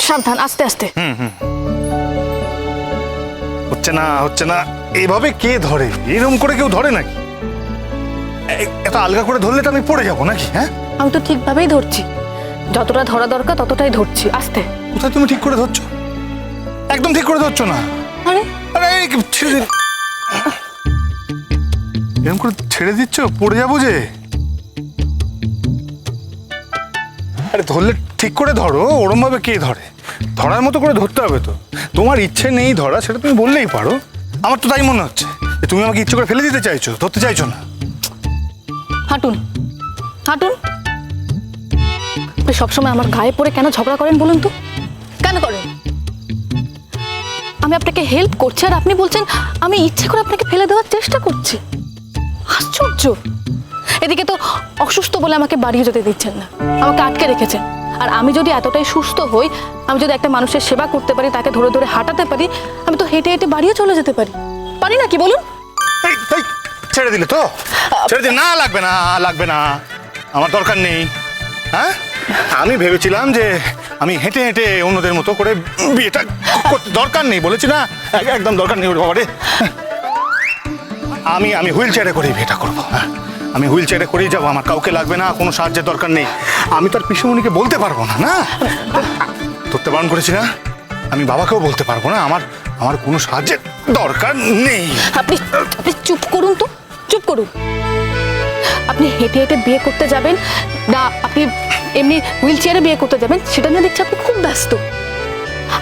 সাবধান, আস্তে আস্তে। হচ্ছে না এইভাবে কে ধরে? এরকম করে কেউ ধরে নাকি? এত আলগা করে ধরলে তো আমি পড়ে যাবো নাকি? হ্যাঁ, আমি তো ঠিকভাবেই ধরছি, যতটা ধরা দরকার ততটাই ধরছি, আস্তে। কোথায় তুমি ঠিক করে ধরছো? একদম ঠিক করে ধরছো না। আরে আরে ছেড়ে দিন, এরকম করে ছেড়ে দিচ্ছ, পড়ে যাবো যে। আরে ধরলে ঠিক করে ধরো, ওরম ভাবে কে ধরে? ধরার মতো করে ধরতে হবে তো। তোমার ইচ্ছে নেই ধরা, সেটা তুমি বললেই পারো। আমার তো তাই মনে হচ্ছে যে তুমি আমাকে ইচ্ছে করে ফেলে দিতে চাইছো, ধরতে চাইছো না। হাঁটুন, হাঁটুন। আপনি সবসময় আমার গায়ে পড়ে কেন ঝগড়া করেন বলুন তো? কেন করেন? আমি আপনাকে হেল্প করছি আর আপনি বলছেন আমি ইচ্ছে করে আপনাকে ফেলে দেওয়ার চেষ্টা করছি। আশ্চর্য। এদিকে তো অসুস্থ বলে আমাকে বাড়িয়ে যেতে দিচ্ছেন না, আমাকে আটকে রেখেছেন। আর আমি যদি এতটাই সুস্থ হই, আমি যদি একটা মানুষের সেবা করতে পারি, তাকে ধরে ধরে হাঁটাতে পারি, আমি তো হেঁটে হেঁটে বাড়িয়ে চলে যেতে পারি। পারি না কি বলুন? ছেড়ে দিলে তো? ছেড়ে দিলে না, লাগবে না, লাগবে না, আমার দরকার নেই। হ্যাঁ, আমি ভেবেছিলাম যে আমি হেঁটে হেঁটে অন্যদের মতো করে বিয়েটা করতে, দরকার নেই বলেছি না, একদম দরকার নেই বাবা রে। আমি হুইল চেয়ারে করেই বিয়েটা করবো। হ্যাঁ, আমি হুইল চেয়ারে করেই যাবো, আমার কাউকে লাগবে না, কোনো সাহায্যের দরকার নেই। আমি তো আর পিসুমণিকে বলতে পারবো না, না ধরতে বারণ করেছি না, আমি বাবাকেও বলতে পারবো না আমার আমার কোনো সাহায্যের দরকার নেই। আপনি আপনি চুপ করুন তো, চুপ করুন। আপনি হেঁটে হেঁটে বিয়ে করতে যাবেন না আপনি এমনি হুইল চেয়ারে বিয়ে করতে যাবেন, সেটা নিয়ে দেখছি আপনি খুব ব্যস্ত।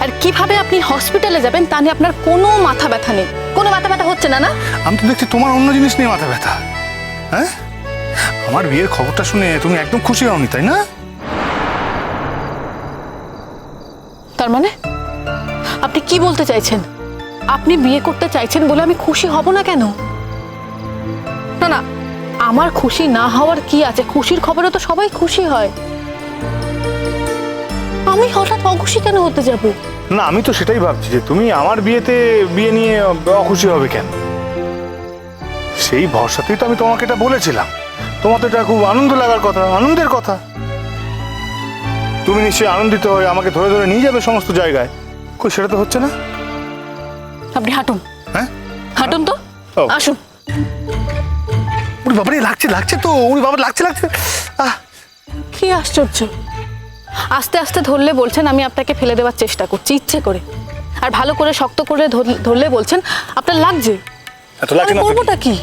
আর কিভাবে আপনি হসপিটালে যাবেন তা নিয়ে আপনার কোনো মাথা ব্যথা নেই, কোনো মাথা ব্যথা হচ্ছে না। না, আমি তো দেখছি তোমার অন্য জিনিস নিয়ে মাথা ব্যথা। হ্যাঁ, আমার বিয়ের খবরটা শুনে তুমি একদম খুশি হওনি, তাই না? তার মানে আপনি কি বলতে চাইছেন? আপনি বিয়ে করতে চাইছেন বলে আমি খুশি হব না কেন? না না, আমার খুশি না হওয়ার কি আছে? খুশির খবরে তো সবাই খুশি হয়, আমি হঠাৎ অখুশি কেন হতে যাব? না, আমি তো সেটাই ভাবছি যে তুমি আমার বিয়ে নিয়ে অখুশি হবে কেন। সেই ভরসাতেই তো আমি তোমাকে এটা বলেছিলাম। তোমার তো এটা খুব আনন্দ লাগার কথা, আনন্দের কথা। তুমি নিশ্চয়ই আনন্দিত হয়ে আমাকে ধরে ধরে নিয়ে যাবে সমস্ত জায়গায়। কই, সেটা তো হচ্ছে না। আপনি হাঁটুন। হ্যাঁ, হাঁটুন তো, ও। আসুন। উনি বাবারে লাগছে তো, উনি বাবা লাগছে। কি আশ্চর্য, আস্তে আস্তে ধরলে বলছেন আমি আপনাকে ফেলে দেওয়ার চেষ্টা করছি ইচ্ছে করে, আর ভালো করে শক্ত করে ধরলে বলছেন আপনার লাগছে। এত লাগছে না তো করবোটা কি?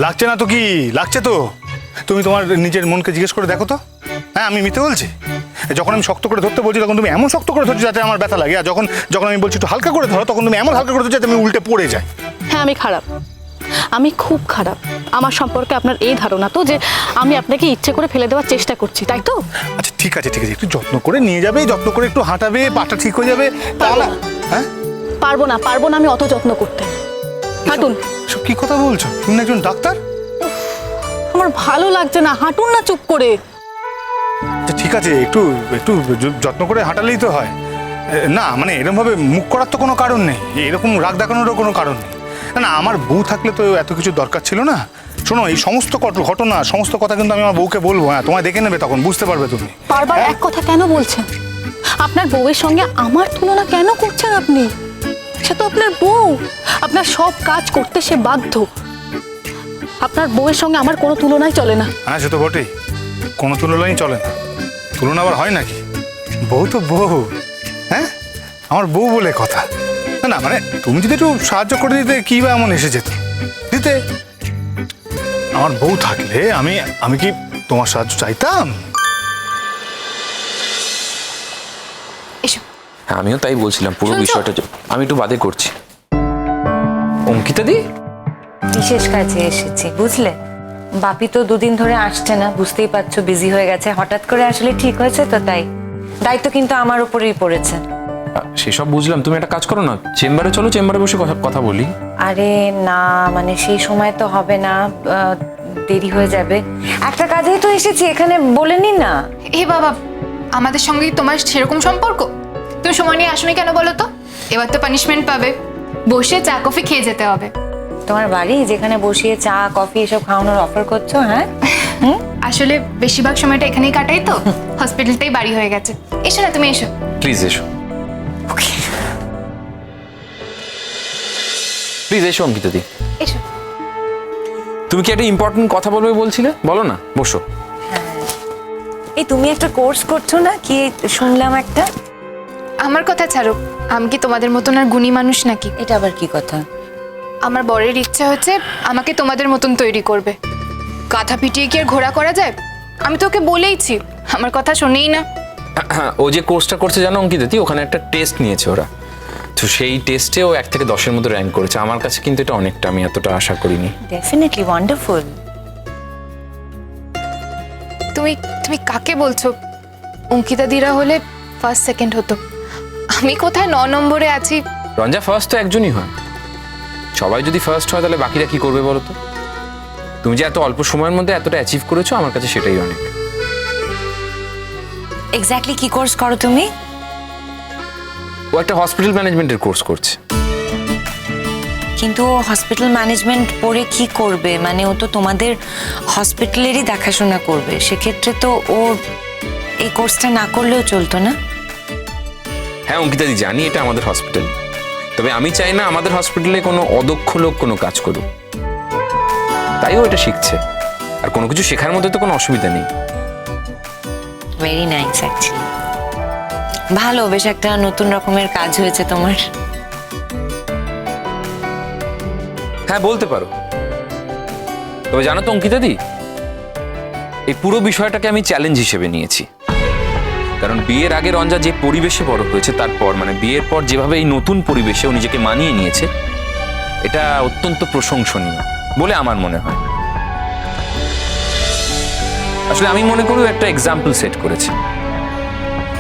লাগছে না তো কি? লাগছে তো। তুমি তোমার নিজের মনকে জিজ্ঞেস করে দেখো তো। হ্যাঁ, আমি মিথ্যে বলছি? যখন আমি শক্ত করে ধরতে বলছি তখন তুমি এমন শক্ত করে ধরছো যাতে আমার ব্যথা লাগে, আর যখন যখন আমি বলছি একটু হালকা করে ধরো তখন তুমি এমন হালকা করে ধরছো যাতে আমি উল্টে পড়ে যাই। হ্যাঁ, আমি খারাপ, আমি খুব খারাপ। আমার সম্পর্কে আপনার এই ধারণা তো যে আমি আপনাকে ইচ্ছে করে ফেলে দেওয়ার চেষ্টা করছি, তাই তো? আচ্ছা ঠিক আছে, একটু যত্ন করে নিয়ে যাবে, যত্ন করে একটু হাঁটাবে, পাটা ঠিক হয়ে যাবে। হ্যাঁ, পারবো না আমি অত যত্ন করতে। হাঁটুন। সব কি কথা বলছো? তুমি একজন ডাক্তার। আমার ভালো লাগছে না, হাঁটুন না চুপ করে। ঠিক আছে, একটু একটু যত্ন করে হাঁটালেই তো হয়। না মানে এরকম ভাবে মুখ করার তো কোনো কারণ নেই, এরকম রাগ দেখানোরও কোনো কারণ নেই। না, আমার বউ থাকলে তো এত কিছু দরকার ছিল না। শোনো, এই সমস্ত ঘটনা, সমস্ত কথা কিন্তু আমি আমার বউকে বলবো। হ্যাঁ, তোমায় দেখে নেবে, তখন বুঝতে পারবে তুমি। বারবার এক কথা কেন বলছেন? আপনার বউয়ের সঙ্গে আমার তুলনা কেন করছেন আপনি? সে তো আপনার বউ, আপনার সব কাজ করতে সে বাধ্য। আপনার বউয়ের সঙ্গে আমার কোনো তুলনাই চলে না। হ্যাঁ, সে তো বটেই, কোনো তুলনাই চলে না। তুলনা আবার হয় নাকি? বউ তো বউ। হ্যাঁ, আমার বউ বলে কথা। না মানে তুমি যদি একটু সাহায্য করে দিতে, কি বা এমন এসে যেত? দিতে। আমার বউ থাকলে আমি কি তোমার সাহায্য চাইতাম? আমিও তাই বলছিলাম, পুরো বিষয়টা আমি একটু বাদে করছি। অঙ্কিতা দি, বিশেষ কাজে এসেছি বুঝলে। বাপি তো দুদিন ধরে আসছে না, বুঝতেই পারছো, বিজি হয়ে গেছে। হঠাৎ করে আসলে ঠিক হয়েছে তো, তাই দায়িত্ব কিন্তু আমার উপরেই পড়েছে। সেসব বুঝলাম, তুমি একটা কাজ করো না, চেম্বারে চলো, চেম্বারে বসে কথা বলি। আরে না, মানে সেই সময় তো হবে না, দেরি হয়ে যাবে। একটা কাজেই তো এসেছি, এখানে বলে নিন না। এ বাবা, আমাদের সঙ্গে তোমার সেরকম সম্পর্ক? তুমি সময় নিয়ে আসোনি কেন বলো তো? এবার তো পানিশমেন্ট পাবে, বসে চা কফি খেয়ে যেতে হবে। তোমার বাড়ি, যেখানে বসিয়ে চা কফি এসব খাওয়ানোর অফার করছো? হ্যাঁ, আসলে বেশিরভাগ সময়টা এখানেই কাটাই তো, হসপিটালটাই বাড়ি হয়ে গেছে। এসো না, তুমি এসো। প্লিজ এসো। প্লিজ এসো অঙ্কিতা দি। এসো। তুমি কি একটা ইম্পর্টেন্ট কথা বলবে বলছিলে, বলো না, বসো। এই তুমি একটা কোর্স করছো না কি, শুনলাম একটা? আমার কথা ছাড়ো, আমি কি তোমাদের মতন আর গুণী মানুষ নাকি? এটা আবার কি কথা? আমার বরের ইচ্ছা হচ্ছে আমাকে তোমাদের মতন তৈরি করবে। কাঁথা পিটিয়ে কি আর ঘোড়া করা যায়? আমি তো ওকে বলেইছি, আমার কথা শোনেই না। ও যে কোর্সটা করছে জানো অঙ্কিতা দি, ওখানে একটা টেস্ট নিয়েছে ওরা, তো সেই টেস্টে ও 1 থেকে 10-এর মধ্যে র্যাঙ্ক করেছে। আমার কাছে কিন্তু এটা অনেকটা, আমি এতটা আশা করিনি। Definitely wonderful. তুমি তুমি কাকে বলছো? অঙ্কিতা দিরা হলে ফার্স্ট সেকেন্ড হতো, আমি কোথায় 9 নম্বরে আছি। রঞ্জা, ফার্স্ট তো একজনই হয়, সবাই যদি ফার্স্ট হয় তাহলে বাকিরা কি করবে বলো তো? তুমি যে এত অল্প সময়ের মধ্যে এতটা অ্যাচিভ করেছো, আমার কাছে সেটাই অনেক। এক্স্যাক্টলি কি কোর্স করো তুমি? ও একটা হসপিটাল ম্যানেজমেন্টের কোর্স করছে। কিন্তু হসপিটাল ম্যানেজমেন্ট পড়ে কি করবে? মানে ও তো তোমাদের হসপিটালেরই দেখাশোনা করবে, সেক্ষেত্রে তো ও এই কোর্সটা না করলেও চলতো না? হ্যাঁ অঙ্কিতা দি, জানি এটা আমাদের হসপিটাল, তবে আমি চাই না আমাদের হসপিটালে কোনো অদক্ষ লোক কোনো কাজ করুক, তাই ও এটা শিখছে। আর কোনো কিছু শেখার মধ্যে তো কোনো অসুবিধা নেই। Very nice actually. ভালো, বেশ একটা নতুন রকমের কাজ হয়েছে তোমার। হ্যাঁ বলতে পারো। তবে জানো তো অঙ্কিতা দি, এই পুরো বিষয়টাকে আমি চ্যালেঞ্জ হিসেবে নিয়েছি, কারণ বিয়ের আগে রঞ্জা যে পরিবেশে বড় হয়েছে, তারপর মানে বিয়ের পর যেভাবে এই নতুন পরিবেশে ও নিজেকে মানিয়ে নিয়েছে, এটা অত্যন্ত প্রশংসনীয় বলে আমার মনে হয়। আসলে আমি মনে করি ও একটা এক্সাম্পল সেট করেছে,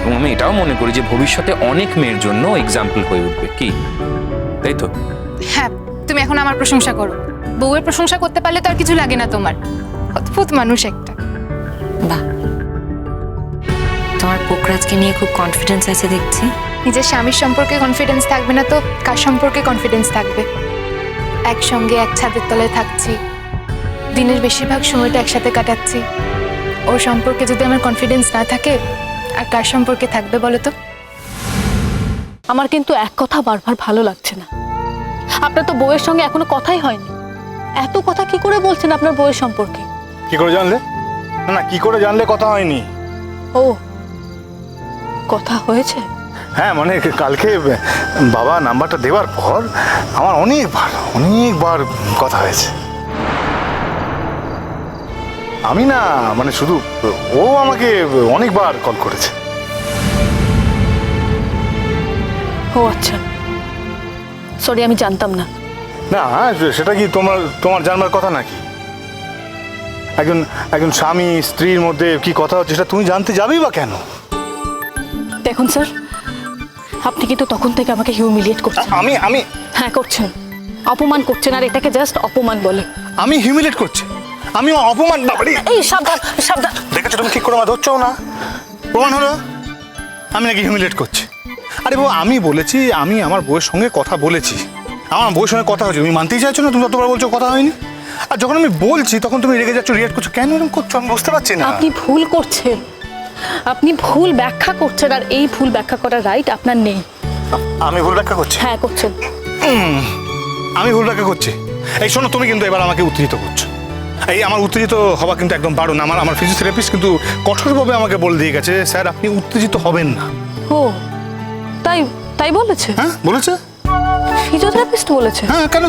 এবং আমি এটাও মনে করি যে ভবিষ্যতে অনেক মেয়ের জন্য এক্সাম্পল হয়ে উঠবে, কি তাই তো? হ্যাঁ, তুমি এখন আমার প্রশংসা করো, বউয়ের প্রশংসা করতে পারলে তো আর কিছু লাগে না তোমার। অদ্ভুত মানুষ একটা। বাহ, তোমার পোকরাজকে নিয়ে খুব কনফিডেন্স আছে দেখছি। নিজের স্বামীর সম্পর্কে কনফিডেন্স থাকবে না তো কার সম্পর্কে কনফিডেন্স থাকবে? একসঙ্গে এক ছাদের তলায় থাকছি, দিনের বেশিরভাগ সময়টা একসাথে কাটাচ্ছি। ওর সম্পর্কে যদি আমার কনফিডেন্স না থাকে, আর কার সম্পর্কে থাকবে বলো তো? আমার কিন্তু এক কথা বারবার ভালো লাগছে না। আপনার তো বউয়ের সঙ্গে এখনো কথাই হয়নি, এত কথা কি করে বলছেন আপনার বউয়ের সম্পর্কে? কি করে জানলে? না না, কি করে জানলে কথা হয়নি? ও, কথা হয়েছে? হ্যাঁ মানে কালকে বাবা নাম্বারটা দেওয়ার পর আমার অনেকবার কথা হয়েছে। আমি না, মানে শুধু ও আমাকে অনেকবার কল করেছে। ও আচ্ছা, সরি, আমি জানতাম না। না, সেটা কি তোমার জানবার কথা নাকি? একজন স্বামী স্ত্রীর মধ্যে কি কথা হচ্ছে সেটা তুমি জানতে যাবেই বা কেন? দেখুন স্যার, আপনি কিন্তু তখন থেকে আমাকে হিউমিলিয়েট করছেন। আমি হ্যাঁ করছেন, অপমান করছেন, আর এটাকে জাস্ট অপমান বলে। আমি হিউমিলিয়েট করছি? আমি অপমান? বাবারে, এই সাবধান সাবধান। দেখেছো তুমি ঠিক করে আমার ধরছও না, প্রমাণ হলো আমি নাকি হিউমিলিয়েট করছি। আরে বাবা, আমি বলেছি, আমি আমার বউয়ের সঙ্গে কথা বলেছি, আমার বউয়ের সঙ্গে কথা হয়েছে। তুমি মানতেই চাইছো না, তুমি যতবার বলছো কথা হয়নি। আর যখন আমি বলছি তখন তুমি রেগে যাচ্ছ, রিয়াক্ট করছো। কেন এরকম করছো আমি বুঝতে পারছি না। আপনি ভুল করছেন, আপনি ভুল ব্যাখ্যা করছেন, আর এই ভুল ব্যাখ্যা করার রাইট আপনার নেই। আমি ভুল ব্যাখ্যা করছি? হ্যাঁ করছেন। আমি ভুল ব্যাখ্যা করছি? এই শোনো, তুমি কিন্তু এবার আমাকে উত্তেজিত করছো। এই আমার উত্তেজিত হওয়া কিন্তু একদম বারণ। আমার ফিজিওথেরাপিস্ট কিন্তু কঠোরভাবে আমাকে বলে দিয়ে গেছে, স্যার আপনি উত্তেজিত হবেন না। ও তাই তাই বলেছে? হ্যাঁ বলেছে। ফিজিওথেরাপিস্ট বলেছে? হ্যাঁ, কেন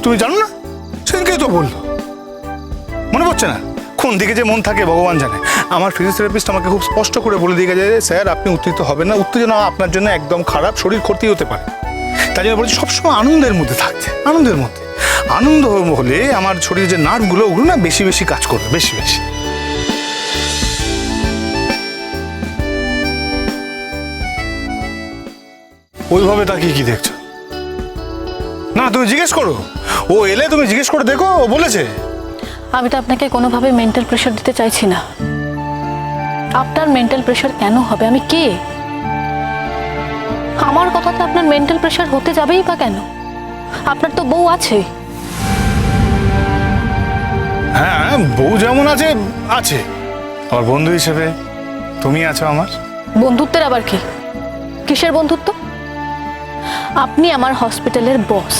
তুমি জানো না? সেদিনকেই তো বললো, মনে পড়ছে না? কোন দিকে যে মন থাকে ভগবান জানে। আমার ফিজিওথেরাপিস্ট আমাকে খুব স্পষ্ট করে বলে দিয়ে গেছে, স্যার আপনি উত্তেজিত হবেন না, উত্তেজনা আপনার জন্য একদম খারাপ, শরীর ক্ষতি হতে পারে। তাই জন্য বলছি সবসময় আনন্দের মধ্যে থাকতে, আনন্দের মধ্যে। আনন্দ হলে আমার শরীরের যে নার্ভগুলো, ওগুলো না বেশি বেশি কাজ করবে, বেশি বেশি। ওইভাবে তাকিয়ে কি দেখছো? না তুমি জিজ্ঞেস করো, ও এলে তুমি জিজ্ঞেস করে দেখো, ও বলেছে। আমি তো আপনাকে কোনোভাবে মেন্টাল প্রেশার দিতে চাইছি না। আপনার মেন্টাল প্রেশার কেন হবে? আমি কে? আমার কথাতে আপনার মেন্টাল প্রেশার হতে যাবেই বা কেন? আপনার তো বউ আছে। হ্যাঁ, বউ যেমন আছে আছে, আমার বন্ধু হিসেবে তুমি আছো আমার। বন্ধুত্বের আবার কি? কিসের বন্ধুত্ব? আপনি আমার হসপিটালের বস,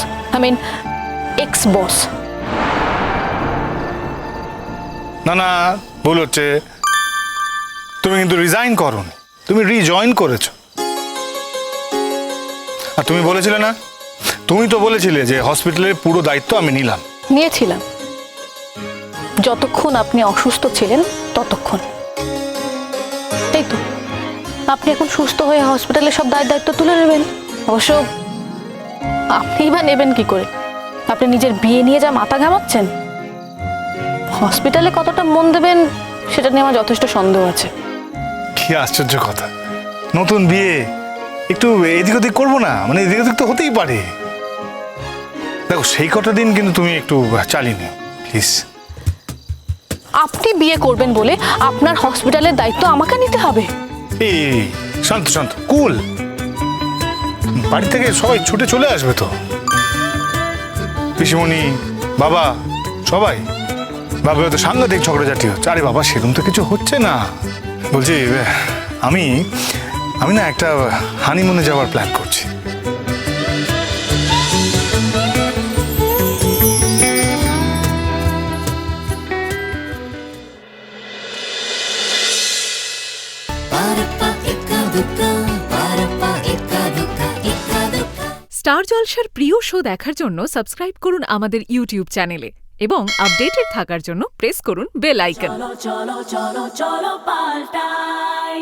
এক্স বস। না না, ভুল হচ্ছে। তুমি কিন্তু রিজাইন করোনি, তুমি রিজয়েন করেছো। আর তুমি বলেছিলে না, তুমি তো বলেছিলে যে হসপিটালের পুরো দায়িত্ব আমি নিলাম। নিয়েছিলাম, যতক্ষণ আপনি অসুস্থ ছিলেন ততক্ষণ। এই তো আপনি এখন সুস্থ হয়ে হসপিটালে সব দায়িত্ব তুলে নেবেন। অবশ্য আপনিই বা নেবেন কি করে? আপনি নিজের বিয়ে নিয়ে যা মাথা ঘামাচ্ছেন, হসপিটালে কতটা মন দেবেন সেটা নিয়ে আমার যথেষ্ট সন্দেহ আছে। কি আশ্চর্য কথা, নতুন বিয়ে, একটু এদিক ওদিক করবো না? মানে এদিক ওদিক তো হতেই পারে। দেখো, সেই কটা দিন কিন্তু তুমি একটু চালিয়ে নিও প্লিজ। আপনি বিয়ে করবেন বলে আপনার হসপিটালের দায়িত্ব আমাকে নিতে হবে? এই শান্ত শান্ত, কুল। বাড়ি থেকে সবাই ছুটে চলে আসবে তো, পিসিমণি, বাবা, সবাই। বাবা তো সাংঘাতিক ঝগড়াঝাটি হচ্ছে। আরে বাবা, সেরকম তো কিছু হচ্ছে না। বলছি, আমি আমি না একটা হানিমুনে যাওয়ার প্ল্যান করছি। স্টার জলসার প্রিয় শো দেখার জন্য সাবস্ক্রাইব করুন আমাদের ইউটিউব চ্যানেলে এবং আপডেটেড থাকার জন্য প্রেস করুন বেল আইকন। চলো চলো চলো চলো পাল্টাই।